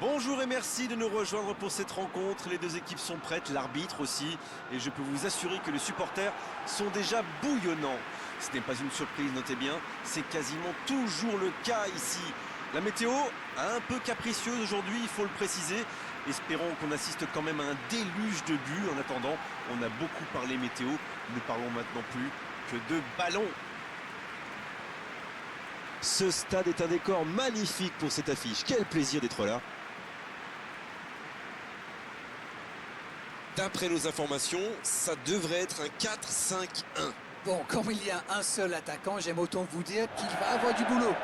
Bonjour et merci de nous rejoindre pour cette rencontre. Les deux équipes sont prêtes, l'arbitre aussi. Et je peux vous assurer que les supporters sont déjà bouillonnants. Ce n'est pas une surprise, notez bien, c'est quasiment toujours le cas ici. La météo, un peu capricieuse aujourd'hui, il faut le préciser. Espérons qu'on assiste quand même à un déluge de buts. En attendant, on a beaucoup parlé météo. Ne parlons maintenant plus que de ballons. Ce stade est un décor magnifique pour cette affiche. Quel plaisir d'être là. D'après nos informations, ça devrait être un 4-5-1. Bon, comme il y a un seul attaquant, j'aime autant vous dire qu'il va avoir du boulot.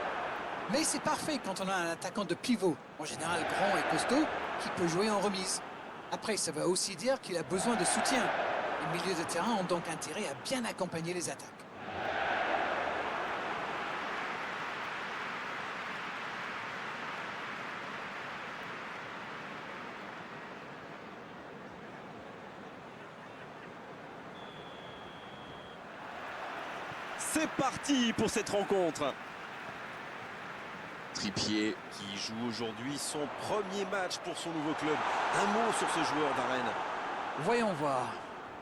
Mais c'est parfait quand on a un attaquant de pivot, en général grand et costaud, qui peut jouer en remise. Après, ça veut aussi dire qu'il a besoin de soutien. Les milieux de terrain ont donc intérêt à bien accompagner les attaques. C'est parti pour cette rencontre. Trippier. Qui joue aujourd'hui son premier match pour son nouveau club. Un mot sur ce joueur d'Arène. Voyons voir.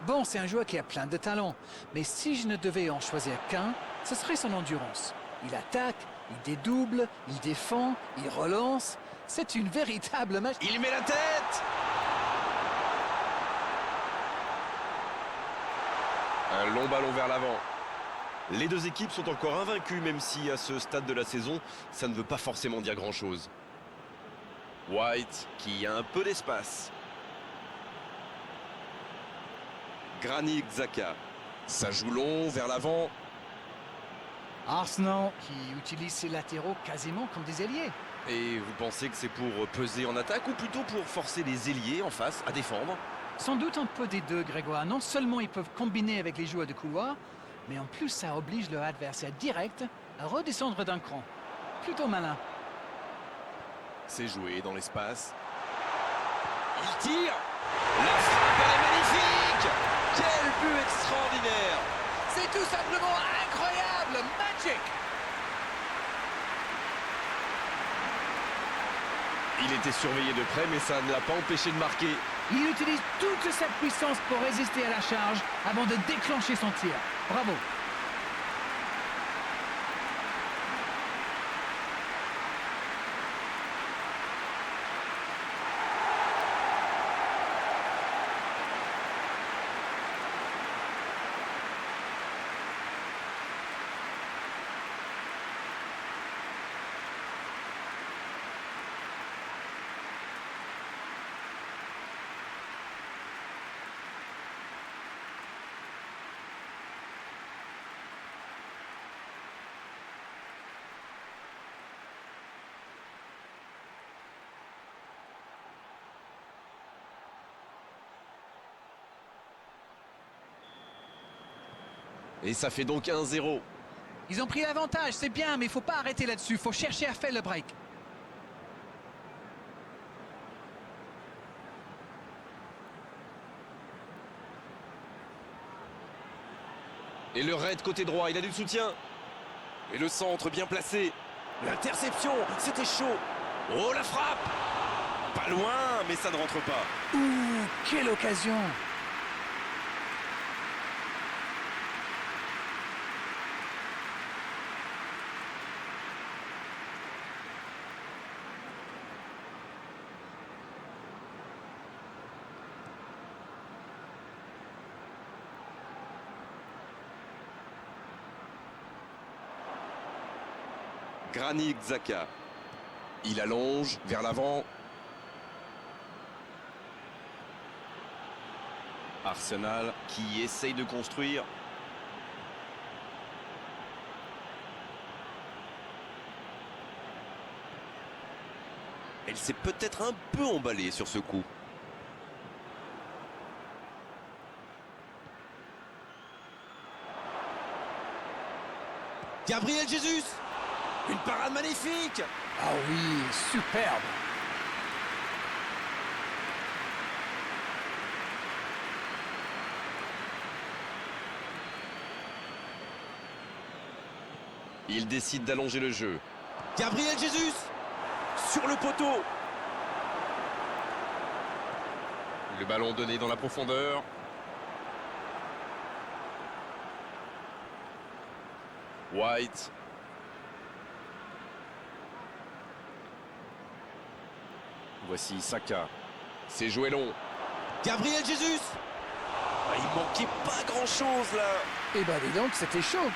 Bon, c'est un joueur qui a plein de talent. Mais si je ne devais en choisir qu'un, ce serait son endurance. Il attaque, il dédouble, il défend, il relance. C'est une véritable machine. Il met la tête. Un long ballon vers l'avant. Les deux équipes sont encore invaincues, même si à ce stade de la saison, ça ne veut pas forcément dire grand-chose. White qui a un peu d'espace. Granit Xhaka. Ça joue long vers l'avant. Arsenal qui utilise ses latéraux quasiment comme des ailiers. Et vous pensez que c'est pour peser en attaque ou plutôt pour forcer les ailiers en face à défendre? Sans doute un peu des deux, Grégoire. Non seulement ils peuvent combiner avec les joueurs de couloir, mais en plus ça oblige leur adversaire direct à redescendre d'un cran. Plutôt malin. C'est joué dans l'espace. Il tire. La frappe, elle est magnifique. Quel but extraordinaire. C'est tout simplement incroyable. Magic. Il était surveillé de près, mais ça ne l'a pas empêché de marquer. Il utilise toute sa puissance pour résister à la charge avant de déclencher son tir. Bravo. Et ça fait donc 1-0. Ils ont pris l'avantage, c'est bien, mais il faut pas arrêter là-dessus. Il faut chercher à faire le break. Et le raid côté droit, il a du soutien. Et le centre bien placé. L'interception, c'était chaud. Oh, la frappe. Pas loin, mais ça ne rentre pas. Ouh, quelle occasion. Granit Xhaka. Il allonge vers l'avant. Arsenal qui essaye de construire. Elle s'est peut-être un peu emballée sur ce coup. Gabriel Jesus. Une parade magnifique. Ah oui, superbe. Il décide d'allonger le jeu. Gabriel Jesus sur le poteau. Le ballon donné dans la profondeur. White. Voici Saka. C'est joué long. Gabriel Jesus. Ah, il manquait pas grand-chose là. Eh ben dis donc, c'était chaud.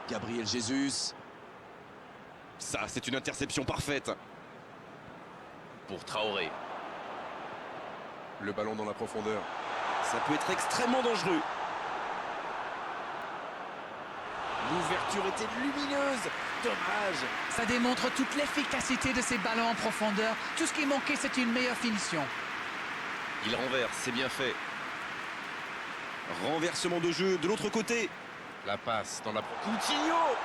Gabriel Jesus. Ça, c'est une interception parfaite. Pour Traoré. Le ballon dans la profondeur. Ça peut être extrêmement dangereux. L'ouverture était lumineuse. Dommage. Ça démontre toute l'efficacité de ces ballons en profondeur. Tout ce qui manquait, c'était une meilleure finition. Il renverse, c'est bien fait. Renversement de jeu de l'autre côté. La passe dans la profondeur. Coutinho.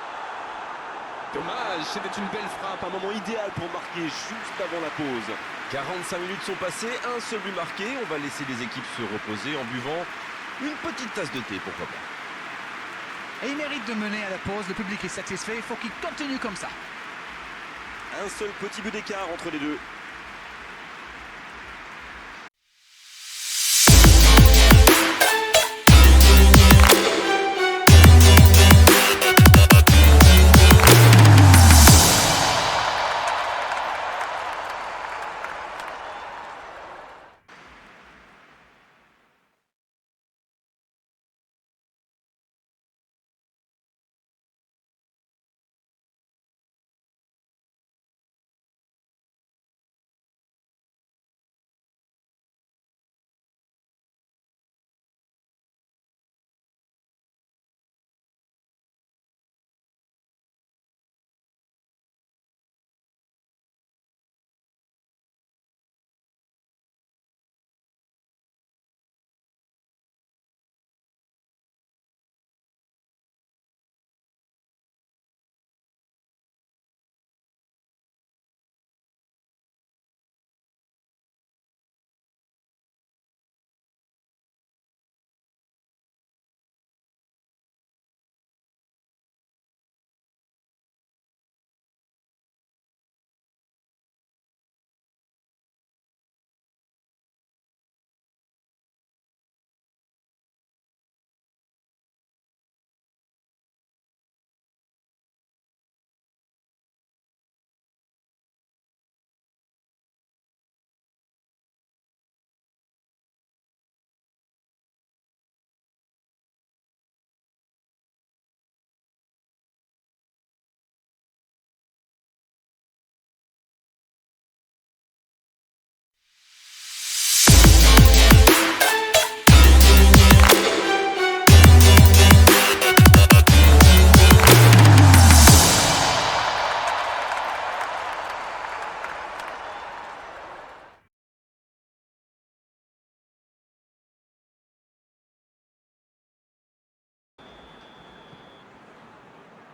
Dommage, c'était une belle frappe, un moment idéal pour marquer juste avant la pause. 45 minutes sont passées, un seul but marqué. On va laisser les équipes se reposer en buvant une petite tasse de thé, pourquoi pas. Et il mérite de mener à la pause. Le public est satisfait. Il faut qu'il continue comme ça. Un seul petit but d'écart entre les deux.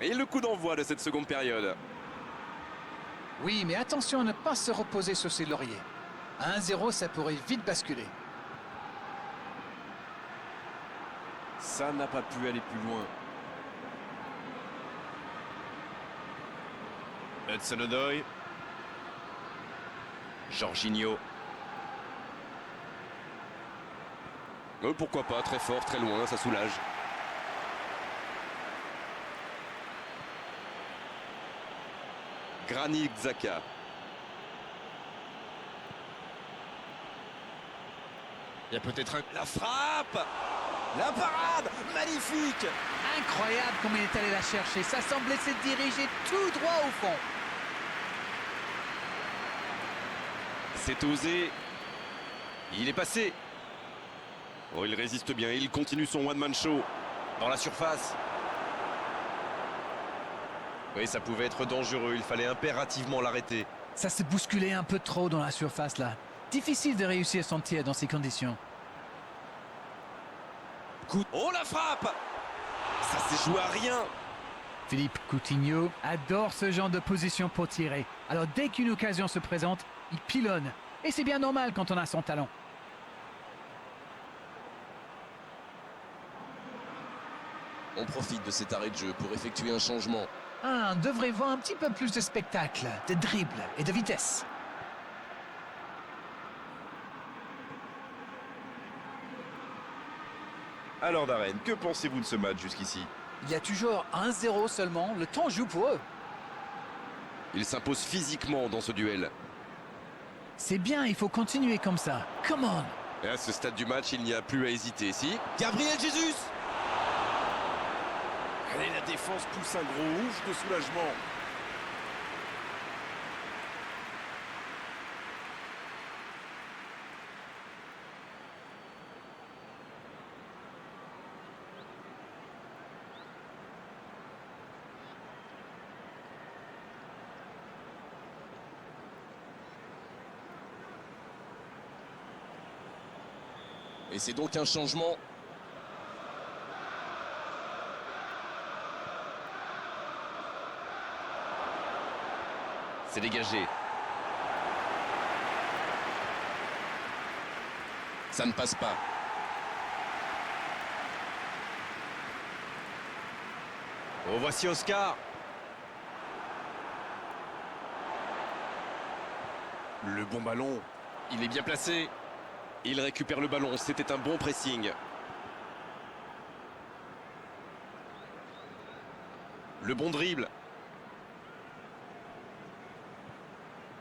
Et le coup d'envoi de cette seconde période. Oui, mais attention à ne pas se reposer sur ses lauriers. À 1-0, ça pourrait vite basculer. Ça n'a pas pu aller plus loin. Hudson-Odoi. Jorginho. Pourquoi pas, très fort, très loin, ça soulage. Granit Xhaka. Il y a peut-être un... La frappe. La parade. Magnifique. Incroyable comme il est allé la chercher. Ça semblait se diriger tout droit au fond. C'est osé. Il est passé. Oh, il résiste bien. Il continue son one-man show dans la surface. Oui, ça pouvait être dangereux. Il fallait impérativement l'arrêter. Ça s'est bousculé un peu trop dans la surface là. Difficile de réussir son tir dans ces conditions. Oh, la frappe! Ça s'est joué à rien. Philippe Coutinho adore ce genre de position pour tirer. Alors dès qu'une occasion se présente, il pilonne. Et c'est bien normal quand on a son talent. On profite de cet arrêt de jeu pour effectuer un changement. On devrait voir un petit peu plus de spectacle, de dribble et de vitesse. Alors Darren, que pensez-vous de ce match jusqu'ici? Il y a toujours 1-0 seulement, le temps joue pour eux. Il s'impose physiquement dans ce duel. C'est bien, il faut continuer comme ça. Come on! Et à ce stade du match, il n'y a plus à hésiter. Si Gabriel Jesus. Et la défense pousse un gros ouf de soulagement. Et c'est donc un changement. C'est dégagé. Ça ne passe pas. Oh, voici Oscar. Le bon ballon. Il est bien placé. Il récupère le ballon. C'était un bon pressing. Le bon dribble.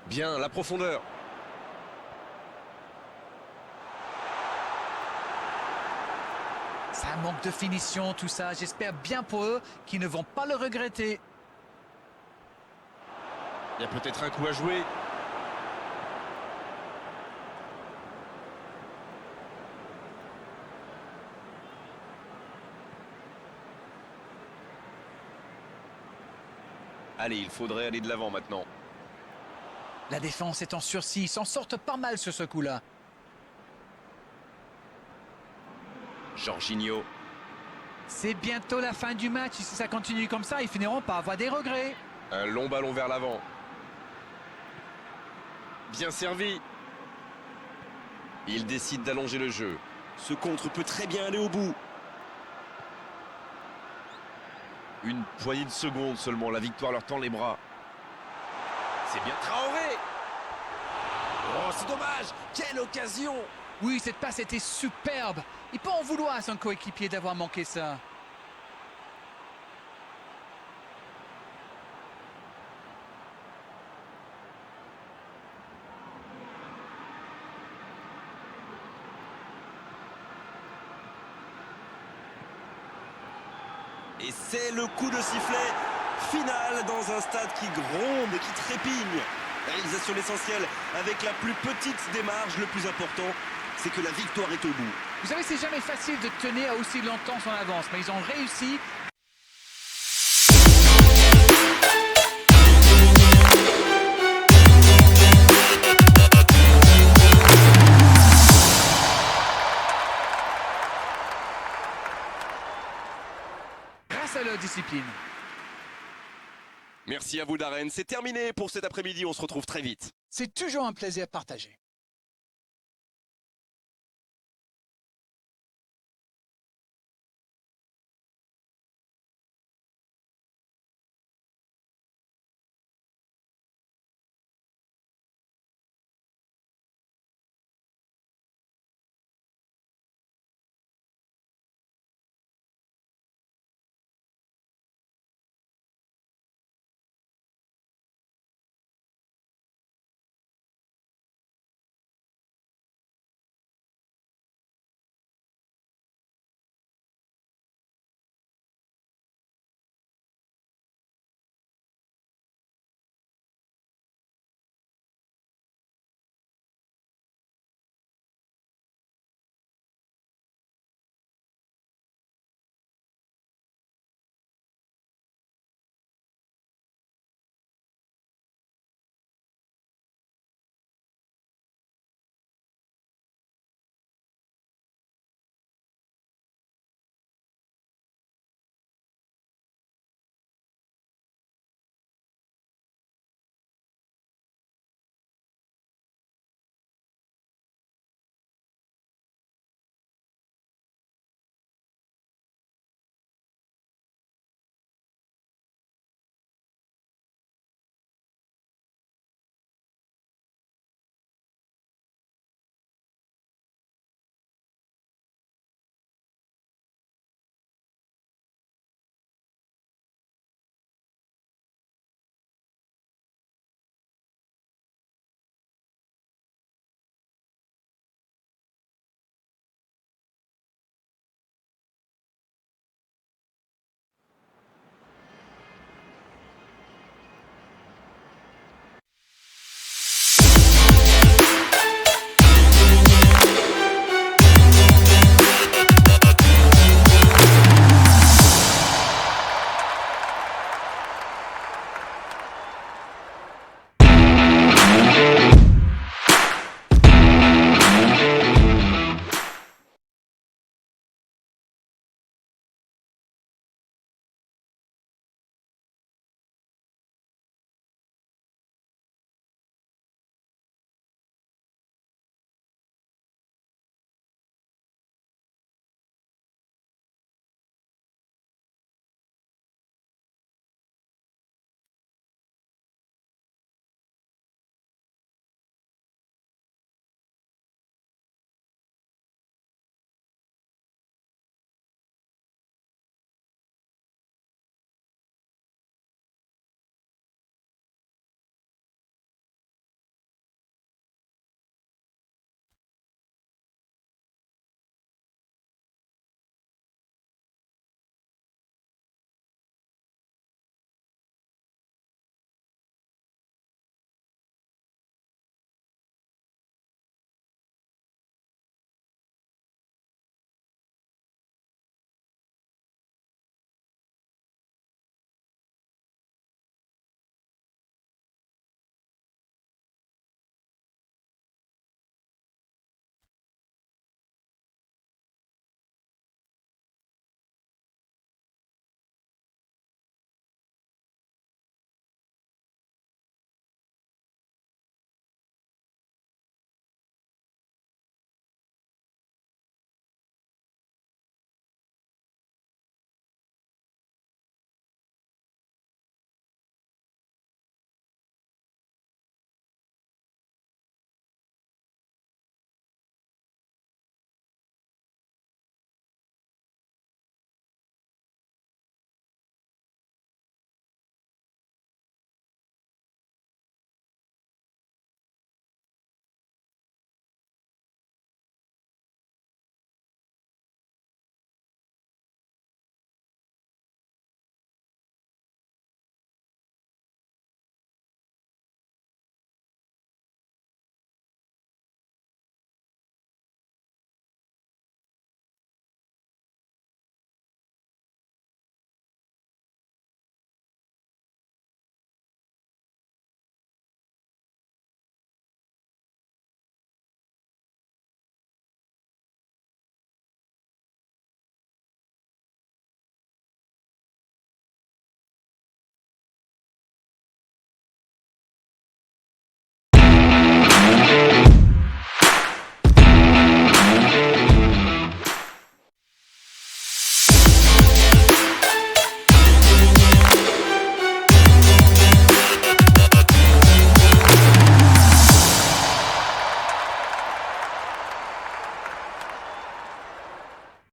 Bien, la profondeur. Ça manque de finition, tout ça. J'espère bien pour eux qu'ils ne vont pas le regretter. Il y a peut-être un coup à jouer. Allez, il faudrait aller de l'avant maintenant. La défense est en sursis, ils s'en sortent pas mal sur ce coup-là. Jorginho. C'est bientôt la fin du match. Si ça continue comme ça, ils finiront par avoir des regrets. Un long ballon vers l'avant. Bien servi. Il décide d'allonger le jeu. Ce contre peut très bien aller au bout. Une poignée de secondes seulement, la victoire leur tend les bras. C'est bien Traoré. Oh, c'est dommage. Quelle occasion. Oui, cette passe était superbe. Il peut en vouloir à son coéquipier d'avoir manqué ça. Et c'est le coup de sifflet final dans un stade qui gronde et qui trépigne. Réalisation l'essentiel avec la plus petite des marges. Le plus important, c'est que la victoire est au bout. Vous savez, c'est jamais facile de tenir aussi longtemps son avance, mais ils ont réussi. Grâce à leur discipline. Merci à vous, Darren. C'est terminé pour cet après-midi. On se retrouve très vite. C'est toujours un plaisir partagé.